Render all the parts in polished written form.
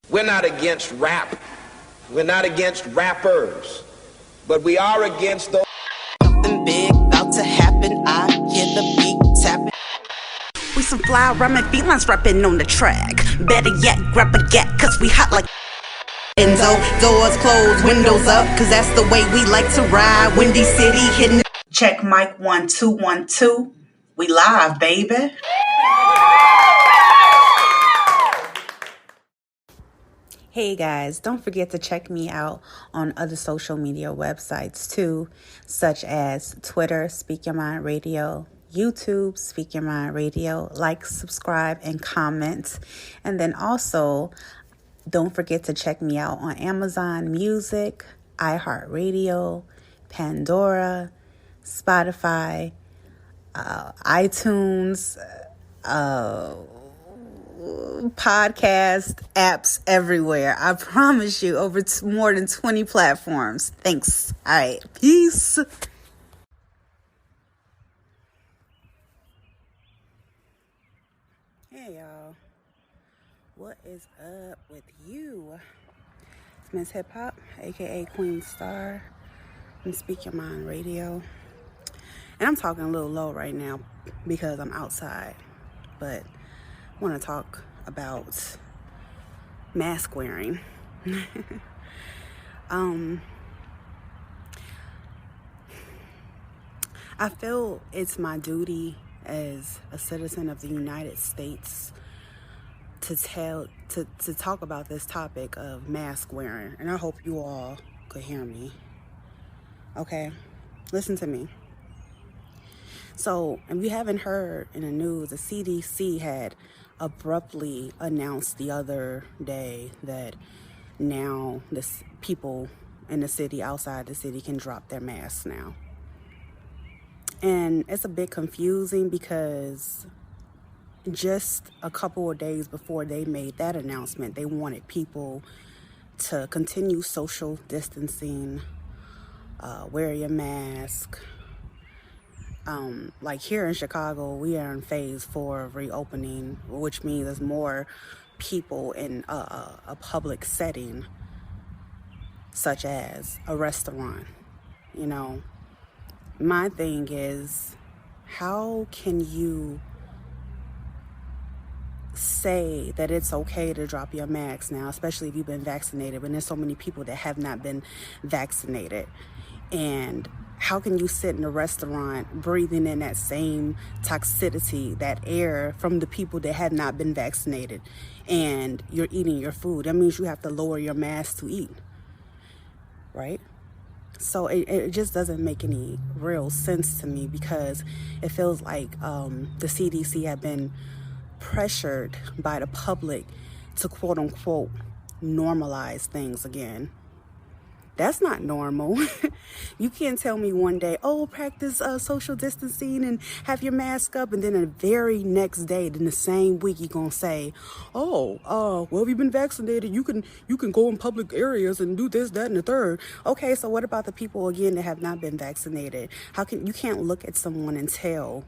We're not against rap. We're not against rappers. But we are against those. Something big about to happen. I hear the beat tapping. We some fly rhyming felines rapping on the track. Better yet, grab a gat, cause we hot like Enzo. Doors closed, windows up, cause that's the way we like to ride. Windy City hitting. Check mic 1 2 1 2. We live, baby. Hey guys, don't forget to check me out on other social media websites too, such as Twitter, Speak Your Mind Radio, YouTube, Speak Your Mind Radio. Like, subscribe, and comment. And then also, don't forget to check me out on Amazon Music, iHeartRadio, Pandora, Spotify, iTunes, podcast apps everywhere. I promise you, over more than 20 platforms. Thanks. All right. Peace. Hey, y'all. What is up with you? It's Miss Hip Hop, aka Queen Star, and Speak Your Mind Radio. And I'm talking a little low right now because I'm outside, but I want to talk about mask wearing. I feel it's my duty as a citizen of the United States to talk about this topic of mask wearing, and I hope you all could hear me. Okay, listen to me. So, if you haven't heard in the news, the CDC had abruptly announced the other day that now people in the city, outside the city, can drop their masks now. And it's a bit confusing because just a couple of days before they made that announcement, they wanted people to continue social distancing, wear your mask. Like here in Chicago, we are in phase 4 of reopening, which means there's more people in a public setting, such as a restaurant. You know, my thing is, how can you say that it's okay to drop your mask now, especially if you've been vaccinated, when there's so many people that have not been vaccinated? And how can you sit in a restaurant breathing in that same toxicity, that air from the people that have not been vaccinated, and you're eating your food? That means you have to lower your mask to eat, right? So it just doesn't make any real sense to me, because it feels like the CDC have been pressured by the public to quote unquote normalize things again. That's not normal. You can't tell me one day, oh, practice social distancing and have your mask up, and then the very next day, then the same week, you're gonna say, well, if you've been vaccinated, you can go in public areas and do this, that, and the third. Okay, so what about the people again that have not been vaccinated? You can't look at someone and tell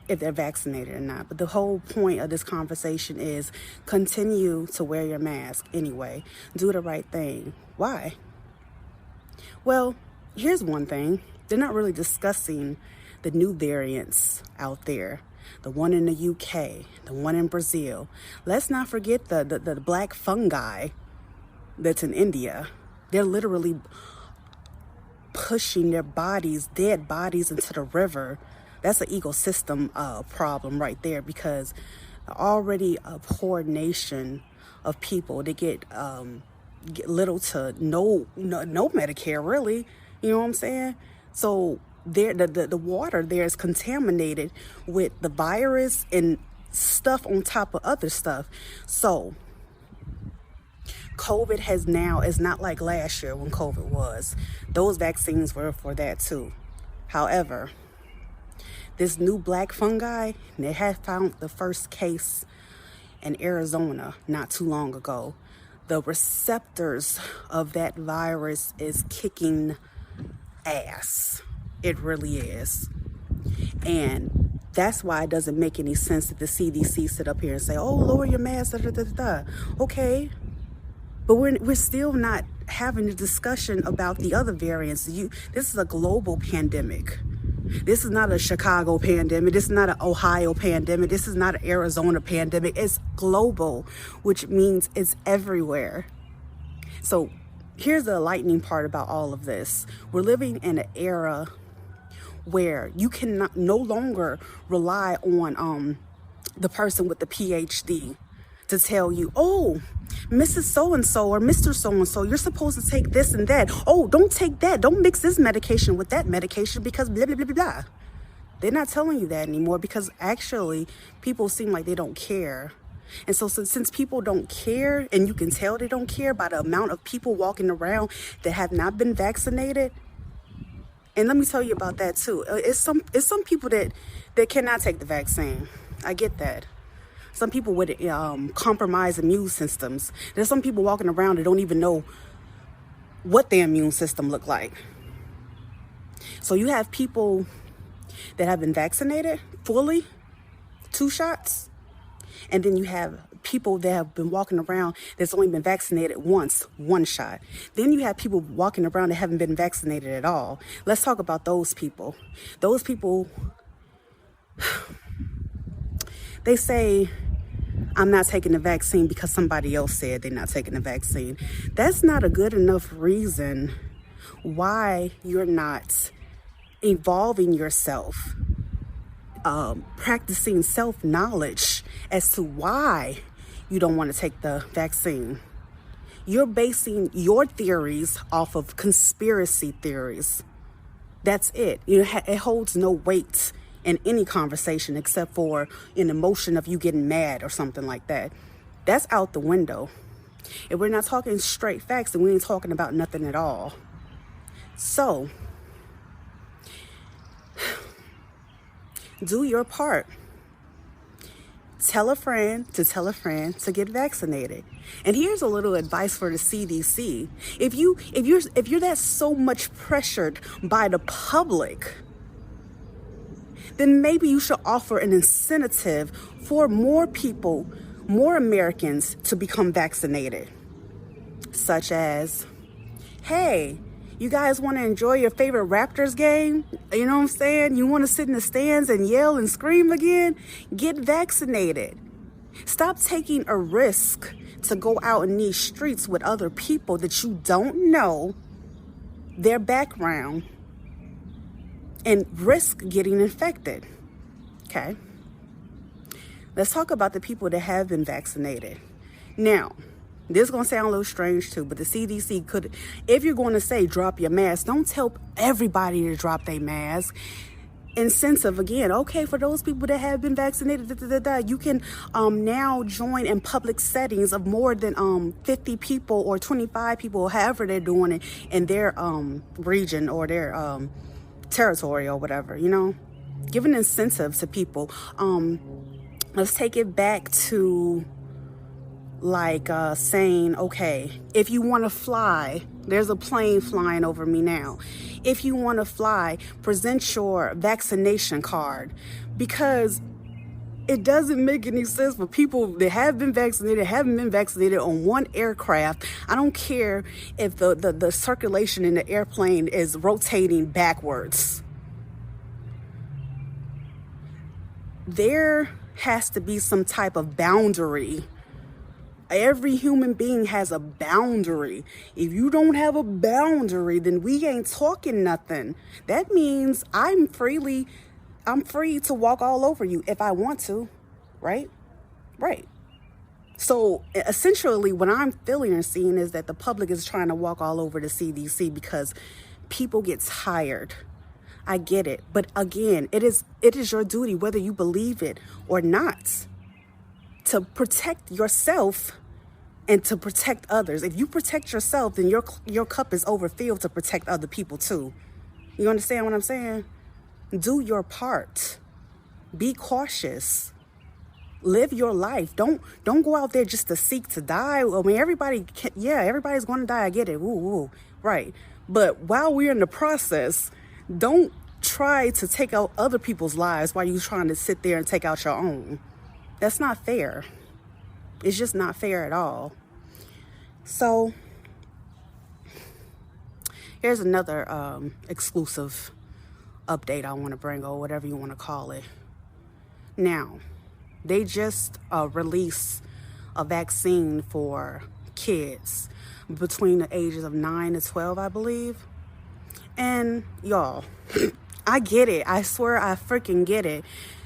if they're vaccinated or not. But the whole point of this conversation is continue to wear your mask anyway. Do the right thing. Why? Well, here's one thing. They're not really discussing the new variants out there. The one in the UK, the one in Brazil. Let's not forget the black fungi that's in India. They're literally pushing their dead bodies into the river. That's an ecosystem problem right there, because already a poor nation of people, they get little to no Medicare, really. You know what I'm saying? So the water there is contaminated with the virus and stuff on top of other stuff. So COVID is not like last year when COVID was. Those vaccines were for that too. However, this new black fungi, they had found the first case in Arizona not too long ago. The receptors of that virus is kicking ass. It really is. And that's why it doesn't make any sense that the CDC sit up here and say, oh, lower your mask, da, da, da, da. Okay, But we're still not having a discussion about the other variants. This is a global pandemic. This is not a Chicago pandemic. This is not an Ohio pandemic. This is not an Arizona pandemic. It's global, which means it's everywhere. So here's the lightning part about all of this. We're living in an era where you can no longer rely on the person with the PhD to tell you, oh, Mrs. So-and-so or Mr. So-and-so, you're supposed to take this and that. Oh, don't take that. Don't mix this medication with that medication because blah, blah, blah, blah, blah. They're not telling you that anymore because actually people seem like they don't care. And so since people don't care, and you can tell they don't care by the amount of people walking around that have not been vaccinated. And let me tell you about that too. It's some people that cannot take the vaccine. I get that. Some people with compromised immune systems. There's some people walking around that don't even know what their immune system look like. So you have people that have been vaccinated fully, 2 shots. And then you have people that have been walking around that's only been vaccinated once, 1 shot. Then you have people walking around that haven't been vaccinated at all. Let's talk about those people. Those people, they say, I'm not taking the vaccine because somebody else said they're not taking the vaccine. That's not a good enough reason why you're not evolving yourself, practicing self-knowledge as to why you don't want to take the vaccine. You're basing your theories off of conspiracy theories. That's it. It holds no weight in any conversation except for an emotion of you getting mad or something like that. That's out the window. If we're not talking straight facts, then we ain't talking about nothing at all. So, do your part. Tell a friend to get vaccinated. And here's a little advice for the CDC. If you're that so much pressured by the public, then maybe you should offer an incentive for more people, more Americans to become vaccinated. Such as, hey, you guys want to enjoy your favorite Raptors game? You know what I'm saying? You want to sit in the stands and yell and scream again? Get vaccinated. Stop taking a risk to go out in these streets with other people that you don't know their background and risk getting infected. Okay? Let's talk about the people that have been vaccinated. Now, this is going to sound a little strange too, but the CDC could, if you're going to say drop your mask, don't tell everybody to drop their mask. Incentive again, okay, for those people that have been vaccinated, you can now join in public settings of more than 50 people or 25 people, however they're doing it in their region or their territory or whatever, give an incentive to people. Let's take it back to saying, okay, if you want to fly, there's a plane flying over me now. If you want to fly, present your vaccination card, because it doesn't make any sense for people that have been vaccinated, haven't been vaccinated on one aircraft. I don't care if the circulation in the airplane is rotating backwards. There has to be some type of boundary. Every human being has a boundary. If you don't have a boundary, then we ain't talking nothing. That means I'm free to walk all over you if I want to, right? Right. So essentially what I'm feeling and seeing is that the public is trying to walk all over the CDC because people get tired. I get it. But again, it is your duty, whether you believe it or not, to protect yourself and to protect others. If you protect yourself, then your cup is overfilled to protect other people too. You understand what I'm saying? Do your part. Be cautious. Live your life. Don't go out there just to seek to die. I mean, everybody's going to die. I get it. Ooh, right. But while we're in the process, don't try to take out other people's lives while you're trying to sit there and take out your own. That's not fair. It's just not fair at all. So here's another exclusive update I want to bring, or whatever you want to call it. Now, they just released a vaccine for kids between the ages of 9 to 12, I believe. And y'all, I get it. I swear I freaking get it.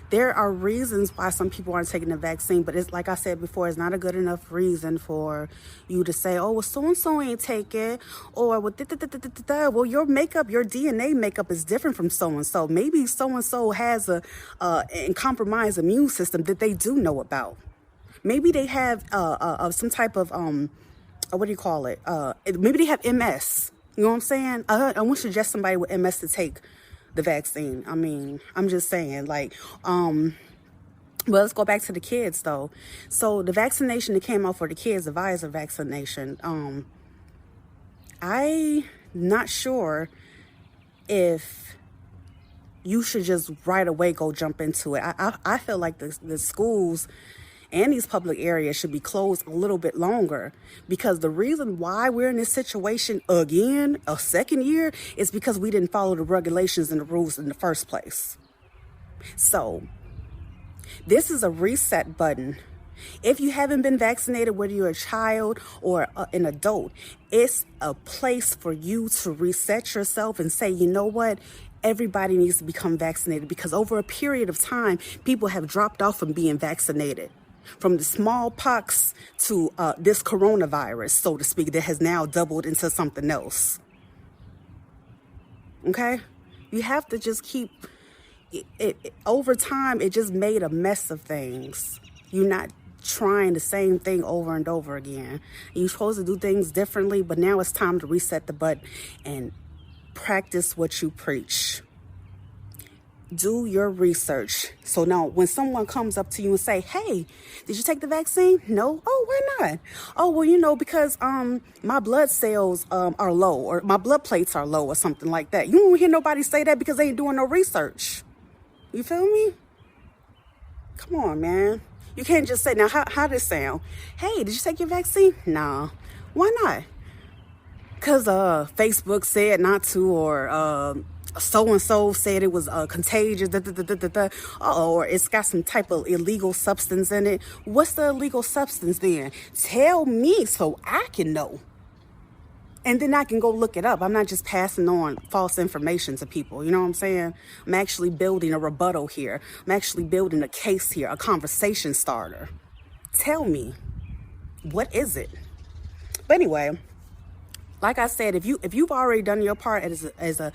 There are reasons why some people aren't taking the vaccine, but it's like I said before, it's not a good enough reason for you to say, oh, well, so-and-so ain't take it, or well, your makeup, your DNA makeup is different from so-and-so. Maybe so-and-so has a compromised immune system that they do know about. Maybe they have some type of, what do you call it? Maybe they have MS. You know what I'm saying? I wouldn't suggest somebody with MS to take the vaccine. I mean, I'm just saying, like, well, let's go back to the kids, though. So the vaccination that came out for the kids, the Pfizer vaccination, I'm not sure if you should just right away go jump into it. I feel like the schools and these public areas should be closed a little bit longer, because the reason why we're in this situation again, a second year, is because we didn't follow the regulations and the rules in the first place. So this is a reset button. If you haven't been vaccinated, whether you're a child or an adult, it's a place for you to reset yourself and say, you know what? Everybody needs to become vaccinated, because over a period of time, people have dropped off from being vaccinated. From the smallpox to this coronavirus, so to speak, that has now doubled into something else. Okay? You have to just keep it over time. It just made a mess of things. You're not trying the same thing over and over again. You're supposed to do things differently, but now it's time to reset the button and practice what you preach. Do your research. So now when someone comes up to you and say, hey, did you take the vaccine? No. Oh, why not? Oh, well, because my blood cells are low, or my blood plates are low, or something like that. You won't hear nobody say that because they ain't doing no research. You feel me? Come on, man. You can't just say, now how does it sound? Hey, did you take your vaccine? Nah. Why not? Because Facebook said not to, or so-and-so said it was contagious, or it's got some type of illegal substance in it. What's the illegal substance then? Tell me so I can know. And then I can go look it up. I'm not just passing on false information to people. You know what I'm saying? I'm actually building a rebuttal here. I'm actually building a case here, a conversation starter. Tell me, what is it? But anyway, like I said, if you've already done your part as a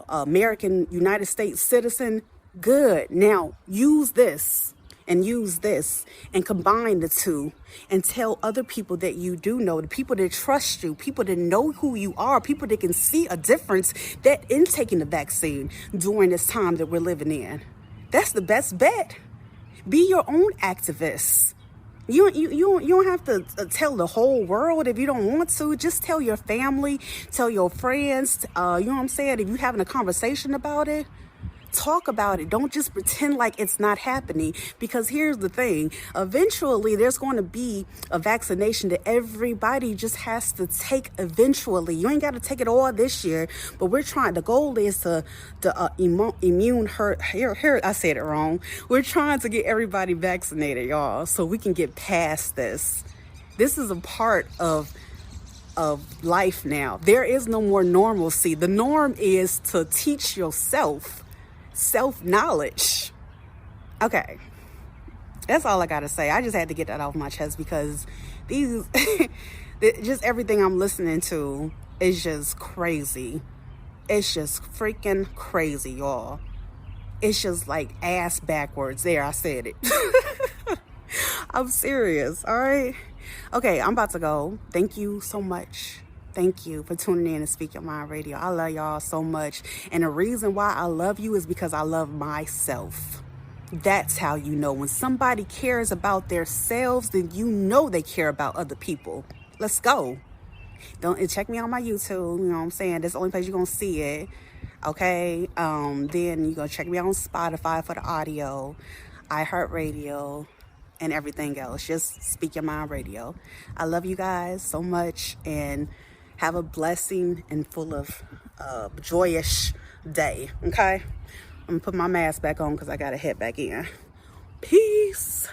American United States citizen, good. Now use this and combine the two and tell other people that you do know, the people that trust you, people that know who you are, people that can see a difference that in taking the vaccine during this time that we're living in. That's the best bet. Be your own activist. You don't have to tell the whole world if you don't want to. Just tell your family, tell your friends. You know what I'm saying? If you're having a conversation about it, talk about it. Don't just pretend like it's not happening, because here's the thing. Eventually, there's going to be a vaccination that everybody just has to take eventually. You ain't got to take it all this year, but we're trying. The goal is to immune herd. Here, I said it wrong. We're trying to get everybody vaccinated, y'all, so we can get past this. This is a part of life now. There is no more normalcy. The norm is to teach yourself self-knowledge. Okay, that's all I gotta say. I just had to get that off my chest, because these just everything I'm listening to is just crazy. It's just freaking crazy, y'all. It's just like ass backwards. There, I said it. I'm serious. All right. Okay, I'm about to go. Thank you so much. Thank you for tuning in to Speak Your Mind Radio. I love y'all so much. And the reason why I love you is because I love myself. That's how you know. When somebody cares about themselves, then you know they care about other people. Let's go. Don't check me on my YouTube. You know what I'm saying? That's the only place you're going to see it. Okay? Then you're going to check me out on Spotify for the audio, iHeartRadio, and everything else. Just Speak Your Mind Radio. I love you guys so much, and have a blessing and full of joyous day. Okay, I'm gonna put my mask back on because I gotta head back in. Peace.